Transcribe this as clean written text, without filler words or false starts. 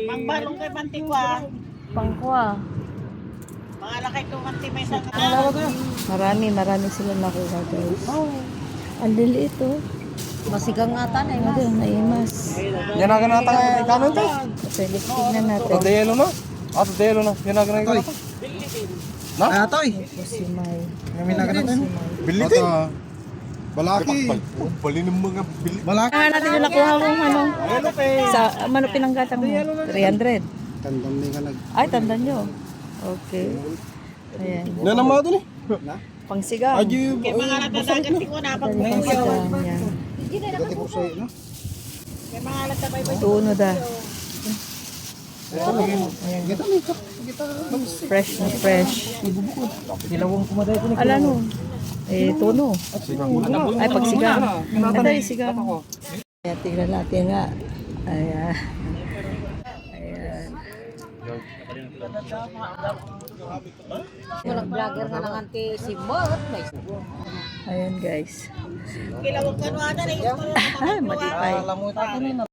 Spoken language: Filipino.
Mangbalong kay Mantikwa. Pangkwa. Mga lakay ko manti may isang Marami sila nakuha guys. Ang liliit oh. Masigang nga tan eh. Ano, naimas. Yan na ganata kanon to. Sige, tignan natin. O delo na. Ato delo na. Yan na ganata. Na? Atoy. Ito si May. Kami na ganun. Bilitin. Balaki. Bali ng mga bilit. Balaki. Kaya natin yung nakuha mong ano. Sa ano pinanggatan mo? 300. Tandam ni ka nag. Ay, tandaan nyo. Okay. Ayan. Yan ang mga dun eh. Pangsigang. Aji. kay mga natadagat ko na pag Pangsigang. Yan. Gati po sa no. kay mga natabay ba Tuno da. Gata ni ka. Fresh na fresh. Dilawang kumaday ko ni. Ala no. Tuno. Ay, pagsigang. Ito yung sigang. Ayan, tignan natin nga. Ayan. Ayan. Walang vlogger nga lang anti si Mot. Ayan guys. kilawag kanwana na yung Ay, matipay. Alam mo ito